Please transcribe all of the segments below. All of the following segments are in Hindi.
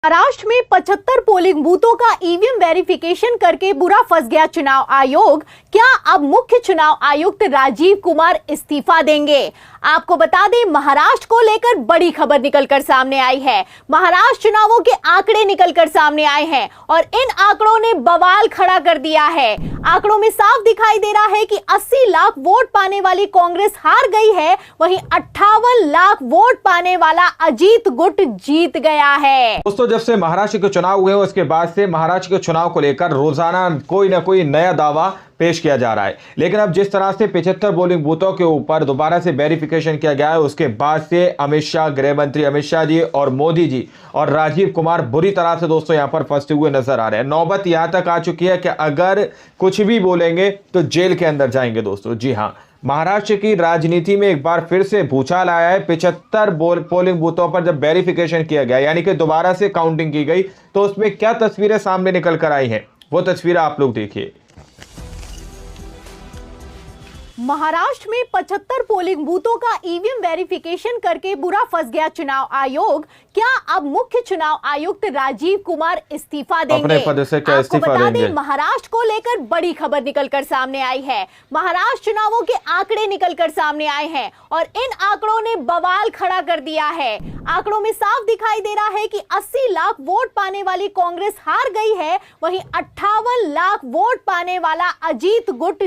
महाराष्ट्र में 75 पोलिंग बूथों का ईवीएम वेरिफिकेशन करके बुरा फंस गया चुनाव आयोग। क्या अब मुख्य चुनाव आयुक्त राजीव कुमार इस्तीफा देंगे? आपको बता दें, महाराष्ट्र को लेकर बड़ी खबर निकलकर सामने आई है। महाराष्ट्र चुनावों के आंकड़े निकलकर सामने आए हैं और इन आंकड़ों ने बवाल खड़ा कर दिया है। आंकड़ों में साफ दिखाई दे रहा है कि 80 लाख वोट पाने वाली कांग्रेस हार गई है, वहीं 58 लाख वोट पाने वाला अजीत गुट जीत गया है। दोस्तों, जब से महाराष्ट्र के चुनाव हुए उसके बाद से महाराष्ट्र के चुनाव को लेकर रोजाना कोई ना कोई नया दावा पेश किया जा रहा है। लेकिन अब जिस तरह से 75 पोलिंग बूथों के ऊपर दोबारा से वेरिफिकेशन किया गया है, उसके बाद से अमित शाह, गृह मंत्री अमित शाह जी और मोदी जी और राजीव कुमार बुरी तरह से दोस्तों यहां पर फंसते हुए नजर आ रहे हैं। नौबत यहां तक आ चुकी है कि अगर कुछ भी बोलेंगे तो जेल के अंदर जाएंगे दोस्तों। जी हां, महाराष्ट्र की राजनीति में एक बार फिर से भूचाल आया है। 75 पोलिंग बूथों पर जब वेरिफिकेशन किया गया, यानी कि दोबारा से काउंटिंग की गई, तो उसमें क्या तस्वीरें सामने निकल कर आई हैं, वो तस्वीरें आप लोग देखिए। महाराष्ट्र में 75 पोलिंग बूथों का ईवीएम वेरिफिकेशन करके बुरा फंस गया चुनाव आयोग। क्या अब मुख्य चुनाव आयुक्त राजीव कुमार इस्तीफा देंगे? अपने पद से क्या आपको इस्तीफा बता देंगे? दें, महाराष्ट्र को लेकर बड़ी खबर निकलकर सामने आई है। महाराष्ट्र चुनावों के आंकड़े निकलकर सामने आए हैं और इन आंकड़ों ने बवाल खड़ा कर दिया है। आंकड़ों में साफ दिखाई दे रहा है कि 80 लाख वोट पाने वाली कांग्रेस हार गई है, वहीं 58 लाख वोट पाने वाला अजीत गुट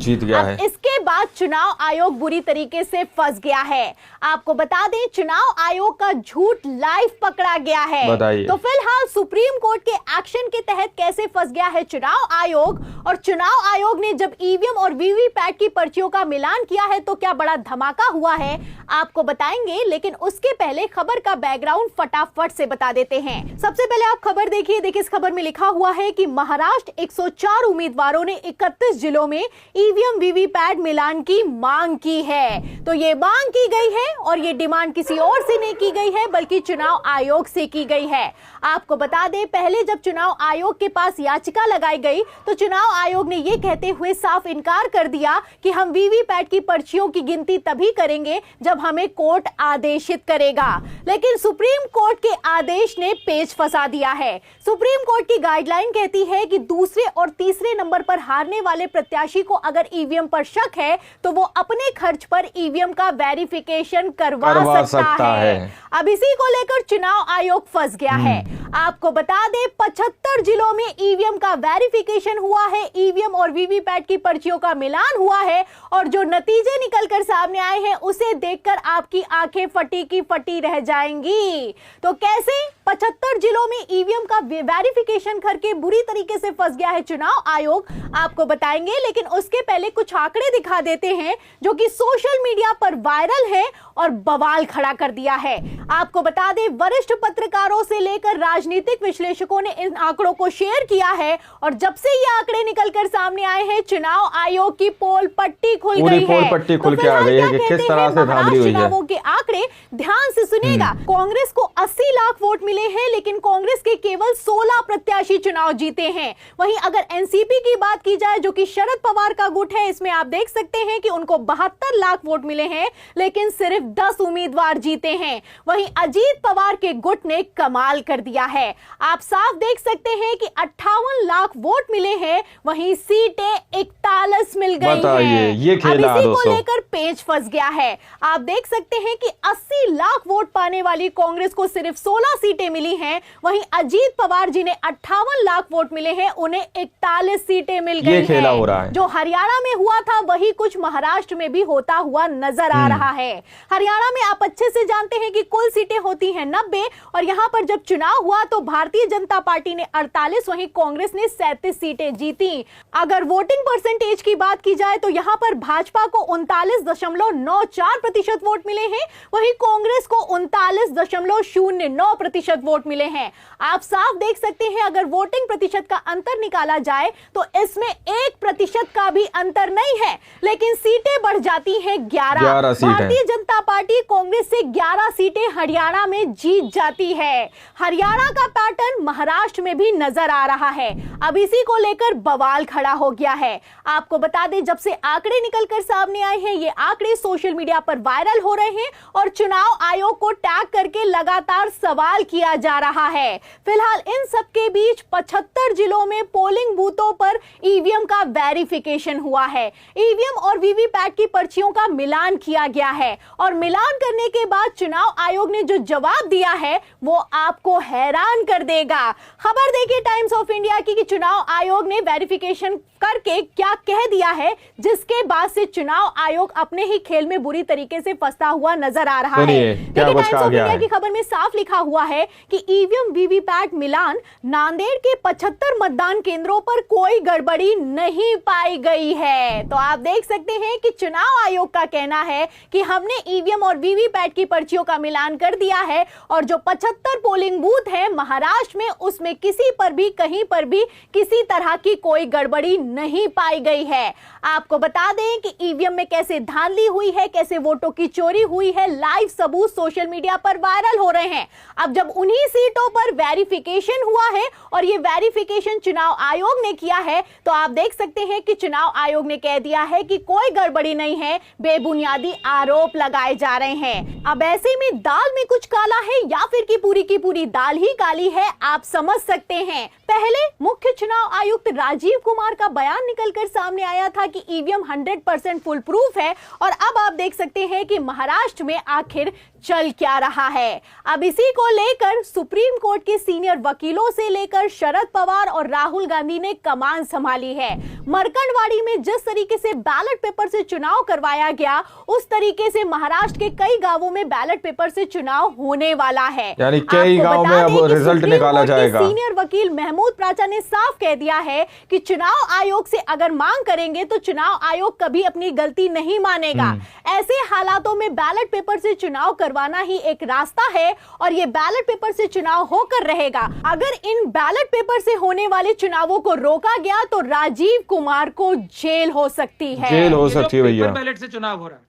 जीत गया है। इसके बाद चुनाव आयोग बुरी तरीके से फंस गया है। आपको बता दें, चुनाव आयोग का झूठ लाइव पकड़ा गया है। तो फिलहाल सुप्रीम कोर्ट के एक्शन के तहत कैसे फंस गया है चुनाव आयोग, और चुनाव आयोग ने जब ईवीएम और वीवीपैट की पर्चियों का मिलान किया है तो क्या बड़ा धमाका हुआ है, आपको बताएंगे। लेकिन उसके पहले खबर का बैकग्राउंड फटाफट से बता देते हैं। सबसे पहले आप खबर देखिए। देखिए, इस खबर में लिखा हुआ है कि महाराष्ट्र 104 उम्मीदवारों ने 31 जिलों में ईवीएम वीवीपैट मिलान की मांग की है। तो ये मांग की गई है और ये डिमांड किसी और से नहीं की गई है, बल्कि चुनाव आयोग से की गई है। आपको बता दें, पहले जब चुनाव आयोग के पास याचिका लगाई गई तो चुनाव आयोग ने ये कहते हुए साफ इनकार कर दिया कि हम वीवीपैट की पर्चियों की गिनती तभी करेंगे जब हमें कोर्ट आदेशित करेगा। लेकिन सुप्रीम कोर्ट के आदेश ने पेच फंसा दिया है। सुप्रीम कोर्ट की गाइडलाइन कहती है कि दूसरे और तीसरे नंबर पर हारने वाले प्रत्याशी को अगर ईवीएम पर शक है तो वो अपने खर्च पर ईवीएम का वेरिफिकेशन करवा सकता है। अब इसी को लेकर चुनाव आयोग फंस गया है। आपको बता दें, 75 जिलों में ईवीएम का वेरिफिकेशन हुआ है, ईवीएम और वीवीपैट की पर्चियों का मिलान हुआ है, और जो नतीजे निकलकर सामने आए हैं उसे देखकर आपकी आंखें फटी की फटी रह जाएंगी। तो कैसे 75 जिलों में ईवीएम का वेरिफिकेशन करके बुरी तरीके से फंस गया है चुनाव आयोग, आपको बताएंगे। लेकिन उसके पहले कुछ आंकड़े दिखा देते हैं जो कि सोशल मीडिया पर वायरल है और बवाल खड़ा कर दिया है। आपको बता दें, वरिष्ठ पत्रकारों से लेकर राजनीतिक विश्लेषकों ने इन आंकड़ों को शेयर किया है, और जब से ये आंकड़े निकलकर सामने आए हैं, चुनाव आयोग की पोल पट्टी खुल गई है। पोल पट्टी खुल के आ गई है कि किस तरह से धांधली हुई है। चुनावों के आंकड़े ध्यान से सुनिएगा। कांग्रेस को 80 लाख वोट मिले हैं, लेकिन कांग्रेस के केवल 16 प्रत्याशी चुनाव जीते हैं। वहीं अगर एनसीपी की बात की जाए, जो कि शरद पवार का गुट है, इसमें आप देख सकते हैं कि उनको 72 लाख वोट मिले हैं, लेकिन सिर्फ 10 उम्मीदवार जीते हैं। वहीं अजीत पवार के गुट ने कमाल कर दिया है। आप साफ देख सकते हैं कि 58 लाख वोट मिले हैं, वहीं सीटें 41 मिल गई हैं। ये खेला अब इसी को लेकर पेच फंस गया है। आप देख सकते हैं कि 80 लाख वोट पाने वाली कांग्रेस को सिर्फ 16 सीटें मिली हैं, वहीं अजीत पवार जिन्हें 58 लाख वोट मिले हैं उन्हें 41 सीटें मिल गई हैं। खेला हो रहा है। जो हरियाणा में हुआ था वही कुछ महाराष्ट्र में भी होता हुआ नजर आ रहा है। हरियाणा में आप अच्छे से जानते हैं कि कुल सीटें होती हैं 90, और यहां पर जब चुनाव हुआ तो भारतीय जनता पार्टी ने 48, वहीं कांग्रेस ने 37 सीटें जीती। अगर वोटिंग परसेंटेज की बात की जाए तो यहां पर भाजपा को 39.94% वोट मिले हैं, वहीं कांग्रेस को 39.09% वोट मिले हैं। आप साफ देख सकते हैं, अगर वोटिंग प्रतिशत का अंतर निकाला जाए तो इसमें 1% का भी अंतर नहीं है, लेकिन सीटें बढ़ जाती हैं 11। भारतीय जनता पार्टी कांग्रेस से 11 सीटें हरियाणा में जीत जाती है। हरियाणा का पैटर्न महाराष्ट्र में भी नजर आ रहा है। अब इसी को लेकर बवाल खड़ा हो गया है। आपको बता दें, जब से आंकड़े निकलकर सामने आए हैं, ये आंकड़े सोशल मीडिया पर वायरल हो रहे हैं और चुनाव आयोग को टैग करके लगातार सवाल किया किया जा रहा है। फिलहाल इन सब के बीच 75 जिलों में पोलिंग बूथों पर ईवीएम का वेरिफिकेशन हुआ है। ईवीएम और वीवीपैट की पर्चियों का मिलान किया गया है और मिलान करने के बाद चुनाव आयोग ने जो जवाब दिया है वो आपको हैरान कर देगा। खबर देखिए टाइम्स ऑफ इंडिया की कि चुनाव आयोग ने वेरिफिकेशन करके क्या कह दिया है, जिसके बाद से चुनाव आयोग अपने ही खेल में बुरी तरीके से फंसा हुआ नजर आ रहा है। देखिए टाइम्स ऑफ इंडिया की खबर में साफ लिखा हुआ है कि ईवीएम वीवीपैट मिलान, नांदेड़ के 75 मतदान केंद्रों पर कोई गड़बड़ी नहीं पाई गई है। तो आप देख सकते हैं कि चुनाव आयोग का कहना है कि हमने ईवीएम और वीवीपैट की पर्चियों का मिलान कर दिया है और जो 75 पोलिंग बूथ है महाराष्ट्र में, उसमें किसी पर भी कहीं पर भी किसी तरह की कोई गड़बड़ी नहीं पाई गई है। आपको बता दें कि ईवीएम में कैसे धांधली हुई है, कैसे वोटों की चोरी हुई है, लाइव सबूत सोशल मीडिया पर वायरल हो रहे हैं। अब जब उन्हीं सीटों पर वेरिफिकेशन हुआ है और ये वेरिफिकेशन चुनाव आयोग ने किया है, तो आप देख सकते हैं कि चुनाव आयोग ने कह दिया है कि कोई गड़बड़ी नहीं है, बेबुनियादी आरोप लगाए जा रहे हैं। अब ऐसे में दाल में कुछ काला है या फिर की पूरी दाल ही काली है, आप समझ सकते हैं। पहले मुख्य चुनाव आयुक्त राजीव कुमार का बयान निकलकर सामने आया था कि ईवीएम 100% फुल प्रूफ है और अब आप देख सकते हैं कि महाराष्ट्र में आखिर चल क्या रहा है। अब इसी को लेकर सुप्रीम कोर्ट के सीनियर वकीलों से लेकर शरद पवार और राहुल गांधी ने कमान संभाली है। मरकंडवाड़ी में जिस तरीके से बैलेट पेपर से चुनाव करवाया गया, उस तरीके से महाराष्ट्र के कई गांवों में बैलेट पेपर से चुनाव होने वाला है। यानी कई गांवों में अब रिजल्ट निकाला जाएगा। सीनियर वकील महमूद प्राचा ने साफ कह दिया है कि चुनाव आयोग से अगर मांग करेंगे तो चुनाव आयोग कभी अपनी गलती नहीं मानेगा। ऐसे हालातों में बैलेट पेपर से चुनाव करवाना ही एक रास्ता है और ये बैलेट पेपर से चुनाव होकर रहेगा। अगर इन बैलेट पेपर से होने वाले चुनावों को रोका गया तो राजीव कुमार को जेल हो सकती है। जेल हो सकती है भैया। बैलेट से चुनाव हो रहा है,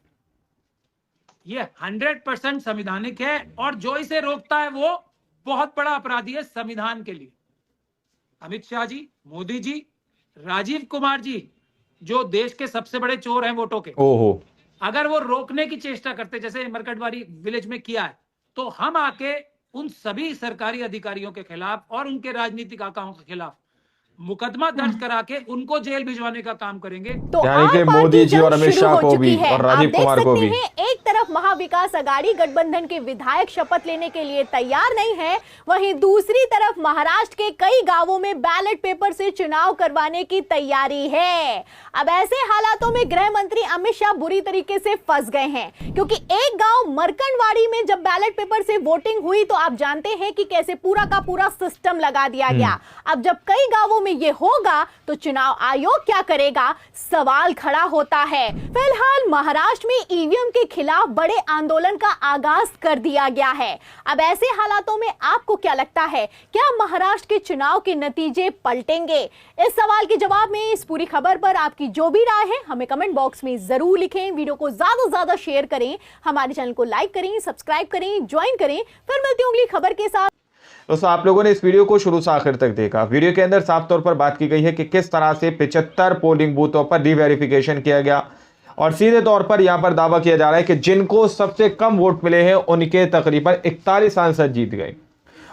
ये 100% संवैधानिक है और जो इसे रोकता है वो बहुत बड़ा अपराधी है संविधान के लिए। अमित शाह जी, मोदी जी, राजीव कुमार जी, जो देश के सबसे बड़े चोर हैं वोटों के, ओहो, अगर वो रोकने की चेष्टा करते जैसे मरकटवाड़ी विलेज में किया है, तो हम आके उन सभी सरकारी अधिकारियों के खिलाफ और उनके राजनीतिक आकाओं के खिलाफ मुकदमा दर्ज करा के उनको जेल भिजवाने का काम करेंगे। तो यानी कि मोदी जी और अमित शाह को भी और राजीव कुमार को भी। एक तरफ महाविकास अघाड़ी गठबंधन के विधायक शपथ लेने के लिए तैयार नहीं है, वहीं दूसरी तरफ महाराष्ट्र के कई गांवों में बैलेट पेपर से चुनाव करवाने की तैयारी है। अब ऐसे हालातों में गृह मंत्री अमित शाह बुरी तरीके से फंस गए हैं, क्योंकि एक गांव मरकंडवाड़ी में जब बैलेट पेपर से वोटिंग हुई तो आप जानते हैं कि कैसे पूरा का पूरा सिस्टम लगा दिया गया। अब जब कई गांवों में ये होगा तो चुनाव आयोग क्या करेगा, सवाल खड़ा होता है। फिलहाल महाराष्ट्र में ईवीएम के खिलाफ बड़े आंदोलन का आगाज कर दिया गया है। अब ऐसे हालातों में आपको क्या लगता है, क्या महाराष्ट्र के चुनाव के नतीजे पलटेंगे? इस सवाल के जवाब में इस पूरी खबर पर आपकी जो भी राय है हमें कमेंट बॉक्स में जरूर लिखें। वीडियो को ज्यादा से ज्यादा शेयर करें, हमारे चैनल को लाइक करें, सब्सक्राइब करें, ज्वाइन करें। फिर मिलती हूं अगली खबर के साथ। दोस्तों, आप लोगों ने इस वीडियो को शुरू से आखिर तक देखा। वीडियो के अंदर साफ तौर पर बात की गई है कि किस तरह से 75 पोलिंग बूथों पर रीवेरिफिकेशन किया गया और सीधे तौर पर यहां पर दावा किया जा रहा है कि जिनको सबसे कम वोट मिले हैं उनके तकरीबन 41 सांसद जीत गए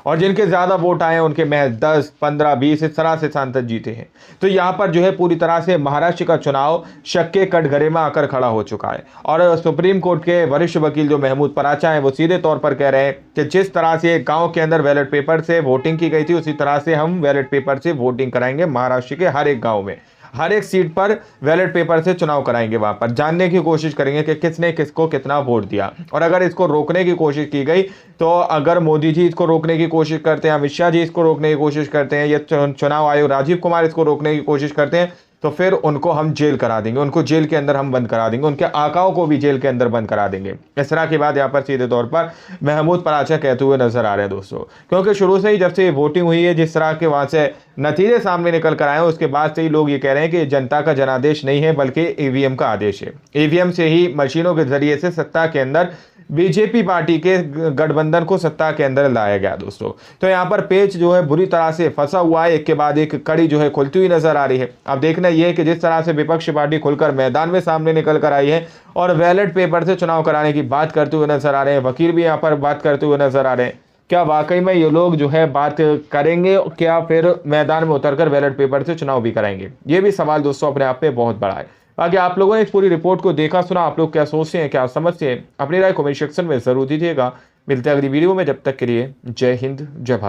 और जिनके ज्यादा वोट आए हैं उनके महज 10, 15, 20 इस तरह से सांसद जीते हैं। तो यहाँ पर जो है पूरी तरह से महाराष्ट्र का चुनाव शक के कटघरे में आकर खड़ा हो चुका है और सुप्रीम कोर्ट के वरिष्ठ वकील जो महमूद प्राचा हैं वो सीधे तौर पर कह रहे हैं कि जिस तरह से गांव के अंदर बैलेट पेपर से वोटिंग की गई थी उसी तरह से हम बैलेट पेपर से वोटिंग कराएंगे महाराष्ट्र के हर एक गाँव में। हर एक सीट पर बैलेट पेपर से चुनाव कराएंगे, वहां पर जानने की कोशिश करेंगे कि किसने किसको कितना वोट दिया। और अगर इसको रोकने की कोशिश की गई तो अगर मोदी जी इसको रोकने की कोशिश करते हैं, अमित शाह जी इसको रोकने की कोशिश करते हैं, या चुनाव आयोग राजीव कुमार इसको रोकने की कोशिश करते हैं, तो फिर उनको हम जेल करा देंगे, उनको जेल के अंदर हम बंद करा देंगे, उनके आकाओं को भी जेल के अंदर बंद करा देंगे। इस तरह की बात यहाँ पर सीधे तौर पर महमूद प्राचा कहते हुए नजर आ रहे हैं दोस्तों, क्योंकि शुरू से ही जब से वोटिंग हुई है, जिस तरह के वहाँ से नतीजे सामने निकल कर आए हैं, उसके बाद से ही लोग ये कह रहे हैं कि जनता का जनादेश नहीं है बल्कि ईवीएम का आदेश है। ईवीएम से ही मशीनों के जरिए से सत्ता के अंदर बीजेपी पार्टी के गठबंधन को सत्ता के अंदर लाया गया दोस्तों। तो यहाँ पर पेच जो है बुरी तरह से फंसा हुआ है, एक के बाद एक कड़ी जो है खुलती हुई नजर आ रही है। अब देखना यह है कि जिस तरह से विपक्षी पार्टी खुलकर मैदान में सामने निकल कर आई है और बैलेट पेपर से चुनाव कराने की बात करते हुए नजर आ रहे हैं, वकील भी यहाँ पर बात करते हुए नजर आ रहे हैं, क्या वाकई में ये लोग जो है बात करेंगे, क्या फिर मैदान में उतरकर बैलेट पेपर से चुनाव भी कराएंगे? ये भी सवाल दोस्तों अपने आप में बहुत बड़ा है। बाकी आप लोगों ने इस पूरी रिपोर्ट को देखा सुना, आप लोग क्या सोचते हैं, क्या समझते हैं, अपनी राय कमेंट सेक्शन में जरूर दीजिएगा। मिलते हैं अगली वीडियो में, जब तक के लिए जय हिंद जय भारत।